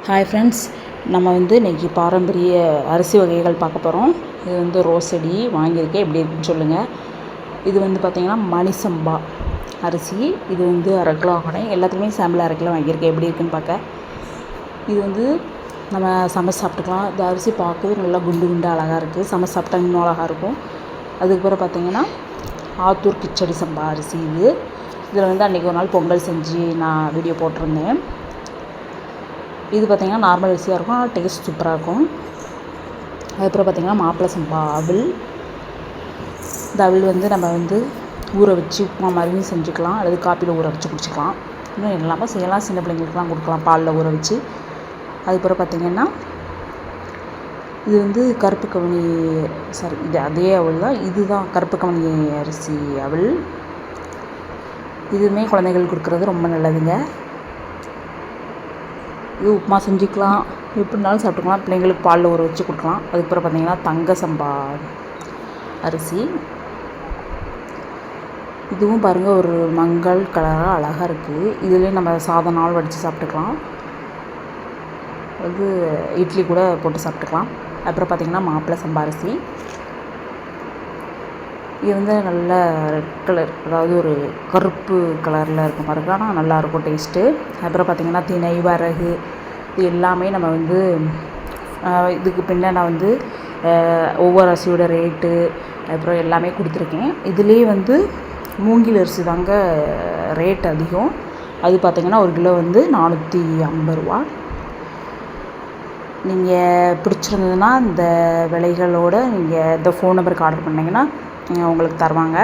Hi friends, நம்ம இன்றைக்கி பாரம்பரிய அரிசி வகைகள் பார்க்க போகிறோம். இது ரோஸடி வாங்கியிருக்கேன், எப்படி இருக்குன்னு சொல்லுங்கள். இது பார்த்திங்கன்னா மணி சம்பா அரிசி. இது அரை கிலோ ஆகணும். எல்லாத்துக்குமே சாம்பிள் அரை கிலோ வாங்கியிருக்கேன், எப்படி இருக்குன்னு பார்க்க. இது நம்ம சமைச்சு சாப்பிட்டுக்கலாம். இந்த அரிசி பார்க்கவே நல்லா குண்டு குண்டு அழகாக இருக்குது. சமைச்சு சாப்பிட்டா இன்னும் அழகாக இருக்கும். அதுக்கப்புறம் பார்த்திங்கன்னா ஆத்தூர் கிச்சடி சம்பா அரிசி. இதில் அன்றைக்கி ஒரு நாள் பொங்கல் செஞ்சு நான் வீடியோ போட்டிருந்தேன். இது பார்த்திங்கன்னா நார்மல் அரிசியாக இருக்கும், ஆனால் டேஸ்ட் சூப்பராக இருக்கும். அதுக்கப்புறம் பார்த்திங்கன்னா மாப்பிளை சம்பா அவல். இந்த அவல் நம்ம ஊற வச்சு உப்புமா மாதிரியும் செஞ்சுக்கலாம், அல்லது காப்பியில் ஊற வச்சு குடிச்சிக்கலாம். இன்னும் எல்லாமே செய்யலாம், சின்ன பிள்ளைங்களுக்குலாம் கொடுக்கலாம் பாலில் ஊற வச்சு. அதுக்கப்புறம் பார்த்திங்கன்னா இது கருப்பு கவுனி, சாரி இது அதே அவல் தான். இதுதான் கருப்பு கவுனி அரிசி அவல். இதுவுமே குழந்தைகளுக்கு கொடுக்குறது ரொம்ப நல்லதுங்க. இது உப்புமா செஞ்சுக்கலாம், எப்படினாலும் சாப்பிட்டுக்கலாம். பிள்ளைங்களுக்கு பாலில் ஊற வச்சு கொடுக்கலாம். அதுக்கப்புறம் பார்த்திங்கன்னா தங்க சம்பா அரிசி. இதுவும் பாருங்கள், ஒரு மங்கள் கலராக அழகாக இருக்குது. இதுலேயே நம்ம சாதம் நாள் வடித்து சாப்பிட்டுக்கலாம், இட்லி கூட போட்டு சாப்பிட்டுக்கலாம். அப்புறம் பார்த்திங்கன்னா மாப்பிளை சம்பா அரிசி. இது நல்ல ரெட் கலர், அதாவது ஒரு கருப்பு கலரில் இருக்கும் பாருங்க, ஆனால் நல்லாயிருக்கும் டேஸ்ட்டு. அப்புறம் பார்த்திங்கன்னா திணை, வரகு, இது எல்லாமே நம்ம இதுக்கு பின்ன நான் ஒவ்வொரு அரிசியோட ரேட்டு அப்புறம் எல்லாமே கொடுத்துருக்கேன். இதுலேயே மூங்கில் அரிசி தாங்க ரேட் அதிகம். அது பார்த்திங்கன்னா ஒரு கிலோ 450 ரூபா. நீங்கள் பிடிச்சிருந்ததுன்னா இந்த விலைகளோடு நீங்கள் இந்த ஃபோன் நம்பருக்கு ஆர்டர் பண்ணிங்கன்னா உங்களுக்கு தருவாங்க.